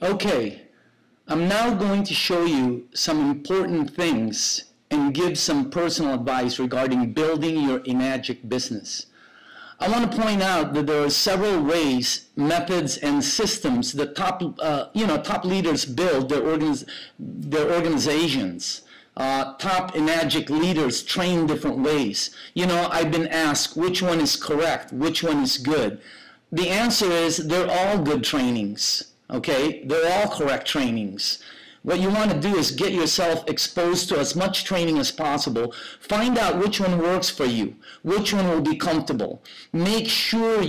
Okay, I'm now going to show you some important things and give some personal advice regarding building your enagic business. I want to point out that there are several ways, methods, and systems that top leaders build their organizations. Top enagic leaders train different ways. You know, I've been asked which one is correct, which one is good. The answer is they're all good trainings. Okay, they're all correct trainings. What you want to do is get yourself exposed to as much training as possible. Find out which one works for you, which one will be comfortable. Make sure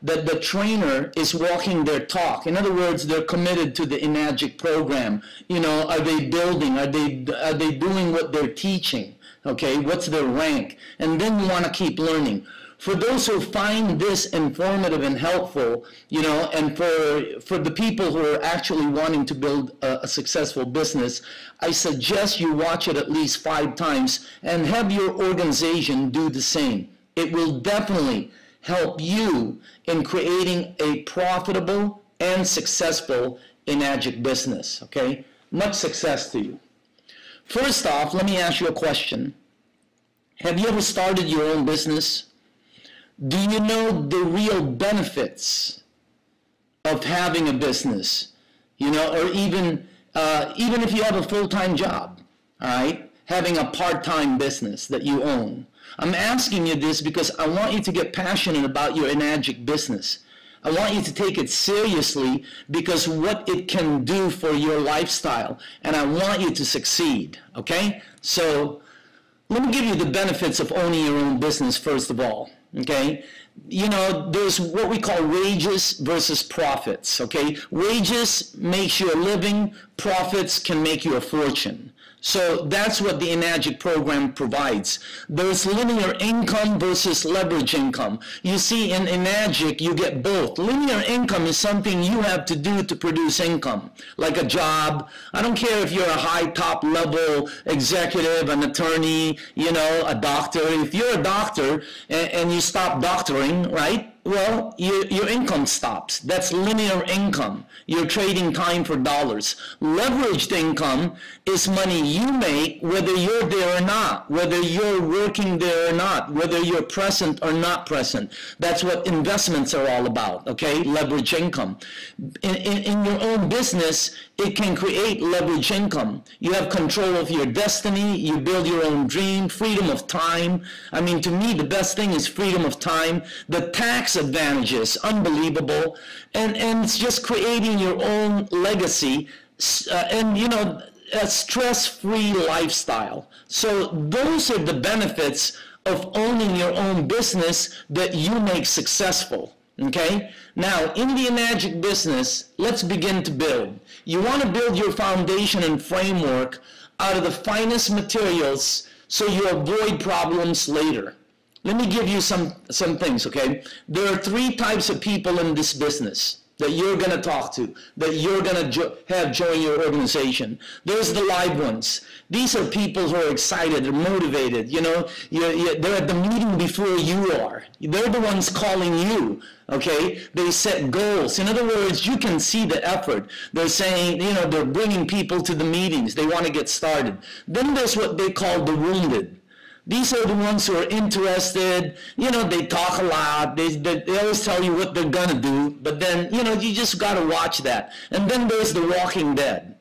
that the trainer is walking their talk. In other words, they're committed to the enagic program. You know, are they building? Are they doing what they're teaching? Okay, what's their rank? And then you want to keep learning. For those who find this informative and helpful, you know, and for the people who are actually wanting to build a successful business, I suggest you watch it at least 5 times and have your organization do the same. It will definitely help you in creating a profitable and successful enagic business, okay? Much success to you. First off, let me ask you a question. Have you ever started your own business? Do you know the real benefits of having a business? You know, or even if you have a full-time job, all right, having a part-time business that you own. I'm asking you this because I want you to get passionate about your enagic business. I want you to take it seriously because what it can do for your lifestyle, and I want you to succeed, okay? So let me give you the benefits of owning your own business first of all. Okay, you know, there's what we call wages versus profits. Okay, wages makes you a living, profits can make you a fortune. So that's what the enagic program provides. There's linear income versus leverage income. You see, in enagic, you get both. Linear income is something you have to do to produce income, like a job. I don't care if you're a high top level executive, an attorney, you know, a doctor. If you're a doctor and you stop doctoring, right? Well, your income stops. That's linear income. You're trading time for dollars. Leveraged income is money you make whether you're there or not, whether you're working there or not, whether you're present or not present. That's what investments are all about, okay? Leverage income. In your own business, it can create leverage income. You have control of your destiny. You build your own dream, freedom of time. I mean, to me, the best thing is freedom of time. The tax advantages, unbelievable. And it's just creating your own legacy and, you know, a stress-free lifestyle. So those are the benefits of owning your own business that you make successful. Okay? Now, in the enagic business, let's begin to build. You want to build your foundation and framework out of the finest materials so you avoid problems later. Let me give you some things, okay? There are 3 types of people in this business that you're going to talk to, that you're going to have join your organization. There's the live ones. These are people who are excited and motivated. You know, they're at the meeting before you are. They're the ones calling you, okay? They set goals. In other words, you can see the effort. They're saying, you know, they're bringing people to the meetings. They want to get started. Then there's what they call the wounded. These are the ones who are interested, you know, they talk a lot, they always tell you what they're going to do, but then, you know, you just got to watch that. And then there's the walking dead.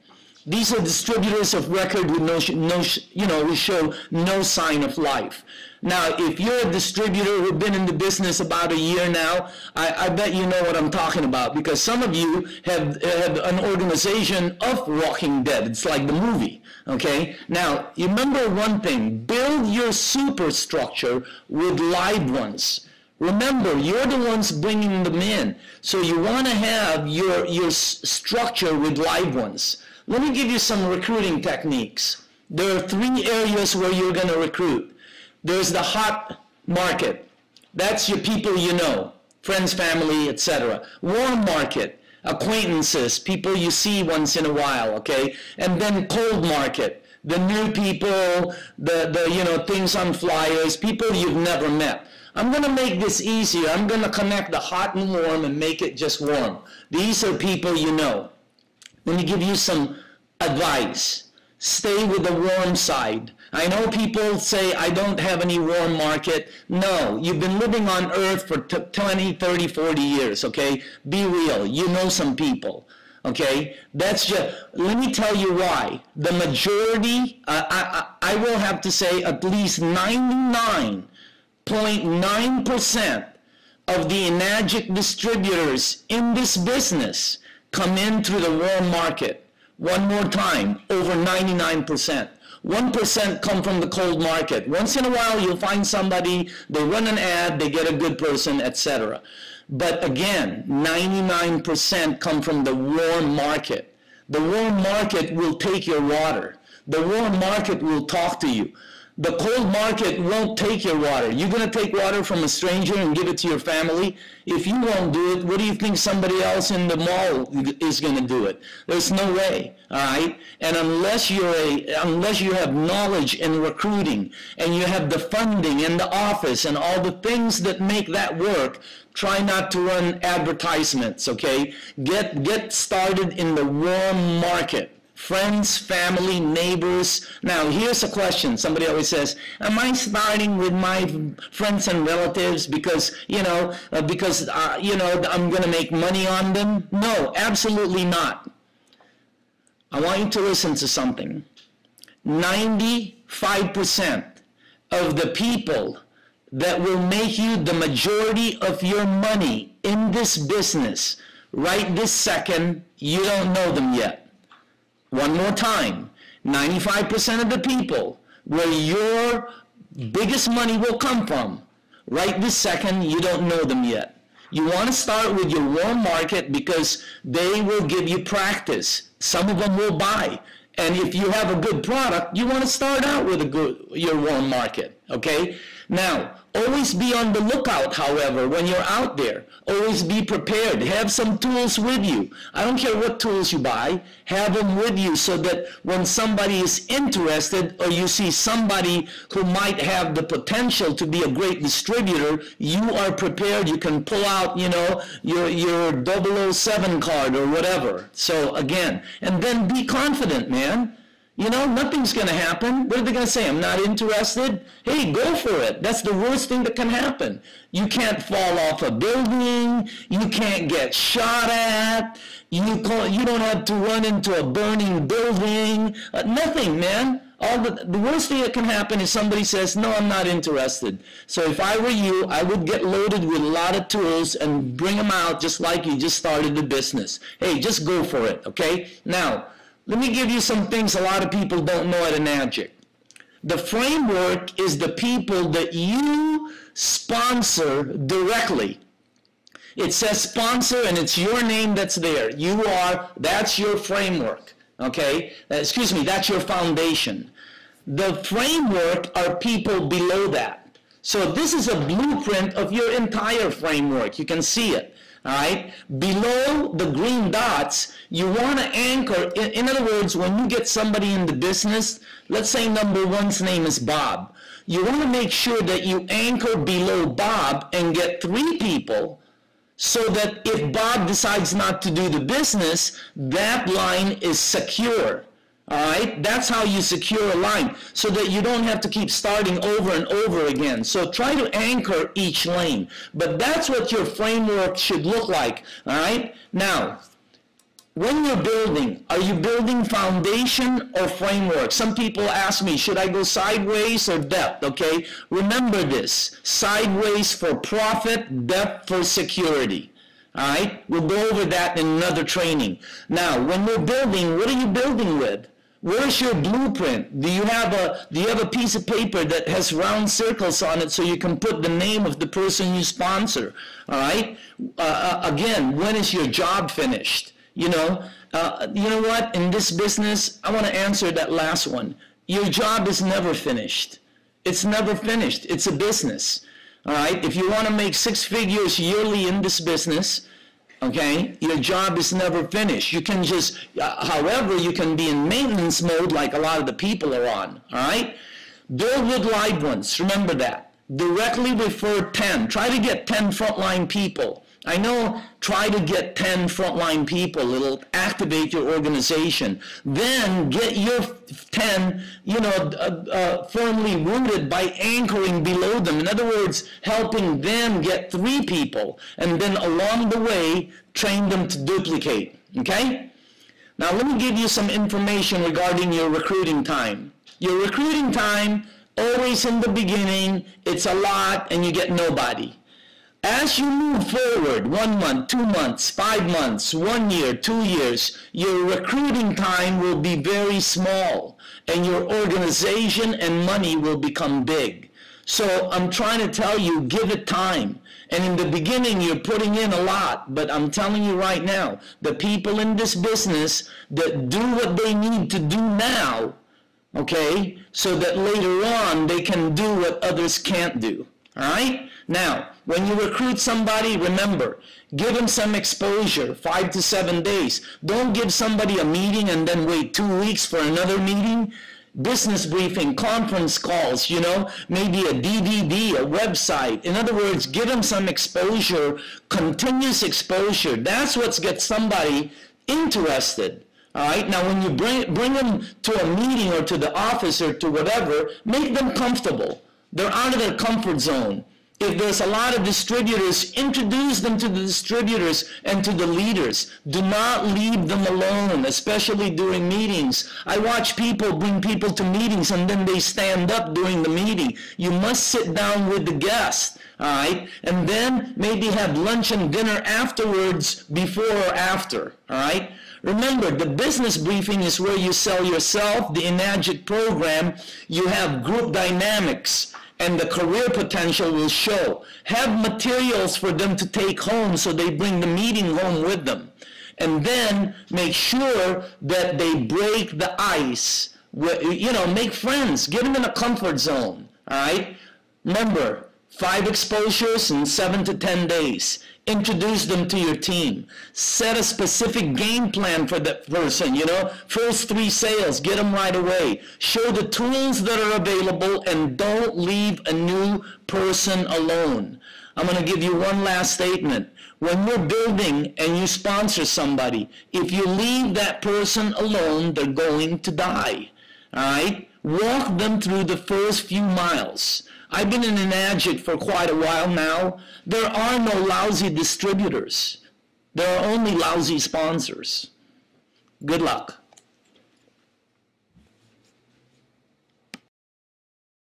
These are distributors of record with who show no sign of life. Now, if you're a distributor who's been in the business about a year now, I bet you know what I'm talking about, because some of you have an organization of walking dead. It's like the movie, okay? Now, you remember one thing, build your superstructure with live ones. Remember, you're the ones bringing them in, so you want to have your structure with live ones. Let me give you some recruiting techniques. There are 3 areas where you're going to recruit. There's the hot market. That's your people you know, friends, family, etc. Warm market, acquaintances, people you see once in a while, okay? And then cold market, the new people, the things on flyers, people you've never met. I'm going to make this easier. I'm going to connect the hot and warm and make it just warm. These are people you know. Let me give you some advice. Stay with the warm side. I know people say, I don't have any warm market. No, you've been living on earth for 20, 30, 40 years, okay? Be real. You know some people, okay? That's just, let me tell you why. The majority, I will have to say at least 99.9% of the Enagic distributors in this business come in through the warm market. One more time, over 99%. 1% come from the cold market. Once in a while, you'll find somebody, they run an ad, they get a good person, etc. But again, 99% come from the warm market. The warm market will take your water. The warm market will talk to you. The cold market won't take your water. You're going to take water from a stranger and give it to your family? If you won't do it, what do you think somebody else in the mall is going to do it? There's no way, all right? And unless you have knowledge in recruiting and you have the funding and the office and all the things that make that work, try not to run advertisements, okay? Get started in the warm market. Friends, family, neighbors. Now, here's a question. Somebody always says, am I starting with my friends and relatives because, I'm going to make money on them? No, absolutely not. I want you to listen to something. 95% of the people that will make you the majority of your money in this business right this second, you don't know them yet. One more time, 95% of the people where your biggest money will come from, right this second, you don't know them yet. You want to start with your warm market because they will give you practice. Some of them will buy. And if you have a good product, you want to start out with your warm market, okay? Now, always be on the lookout, however, when you're out there. Always be prepared. Have some tools with you. I don't care what tools you buy. Have them with you so that when somebody is interested or you see somebody who might have the potential to be a great distributor, you are prepared. You can pull out, your 007 card or whatever. So again, and then be confident, man. Nothing's going to happen. What are they going to say? I'm not interested? Hey, go for it. That's the worst thing that can happen. You can't fall off a building. You can't get shot at. You don't have to run into a burning building. Nothing, man. The worst thing that can happen is somebody says, no, I'm not interested. So if I were you, I would get loaded with a lot of tools and bring them out just like you just started the business. Hey, just go for it, okay? Now, let me give you some things a lot of people don't know at Enagic. The framework is the people that you sponsor directly. It says sponsor and it's your name that's there. That's your framework, okay? That's your foundation. The framework are people below that. So this is a blueprint of your entire framework. You can see it. All right, below the green dots, you want to anchor. In other words, when you get somebody in the business, let's say number one's name is Bob. You want to make sure that you anchor below Bob and get 3 people so that if Bob decides not to do the business, that line is secure. All right, that's how you secure a line so that you don't have to keep starting over and over again. So try to anchor each lane. But that's what your framework should look like. All right, now, when you're building, are you building foundation or framework? Some people ask me, should I go sideways or depth? Okay, remember this, sideways for profit, depth for security. All right, we'll go over that in another training. Now, when we're building, what are you building with? Where's your blueprint? Do you have a piece of paper that has round circles on it so you can put the name of the person you sponsor? All right. Again, when is your job finished? You know what? In this business, I want to answer that last one. Your job is never finished. It's never finished. It's a business. All right. If you want to make 6 figures yearly in this business, okay, your job is never finished. You can just, however, you can be in maintenance mode like a lot of the people are on, all right? Build with live ones, remember that. Directly refer 10. Try to get 10 frontline people, I know, try to get 10 frontline people. It'll activate your organization. Then get your 10, firmly rooted by anchoring below them. In other words, helping them get 3 people. And then along the way, train them to duplicate. Okay? Now let me give you some information regarding your recruiting time. Your recruiting time, always in the beginning, it's a lot and you get nobody. As you move forward, 1 month, 2 months, 5 months, 1 year, 2 years, your recruiting time will be very small and your organization and money will become big. So I'm trying to tell you, give it time. And in the beginning, you're putting in a lot, but I'm telling you right now, the people in this business that do what they need to do now, okay, so that later on they can do what others can't do. All right? Now, when you recruit somebody, remember, give them some exposure, 5 to 7 days. Don't give somebody a meeting and then wait 2 weeks for another meeting. Business briefing, conference calls, maybe a DVD, a website. In other words, give them some exposure, continuous exposure. That's what gets somebody interested. All right? Now, when you bring them to a meeting or to the office or to whatever, make them comfortable. They're out of their comfort zone. If there's a lot of distributors, introduce them to the distributors and to the leaders. Do not leave them alone, especially during meetings. I watch people bring people to meetings and then they stand up during the meeting. You must sit down with the guest, all right? And then maybe have lunch and dinner afterwards, before or after, all right? Remember, the business briefing is where you sell yourself. The Enagic program, you have group dynamics, and the career potential will show. Have materials for them to take home so they bring the meeting home with them. And then make sure that they break the ice. Make friends. Get them in a comfort zone. All right? Remember, 5 exposures in 7 to 10 days. Introduce them to your team. Set a specific game plan for that person, First 3 sales, get them right away. Show the tools that are available and don't leave a new person alone. I'm going to give you one last statement. When you're building and you sponsor somebody, if you leave that person alone, they're going to die. All right? Walk them through the first few miles. I've been in Enagic for quite a while now. There are no lousy distributors. There are only lousy sponsors. Good luck.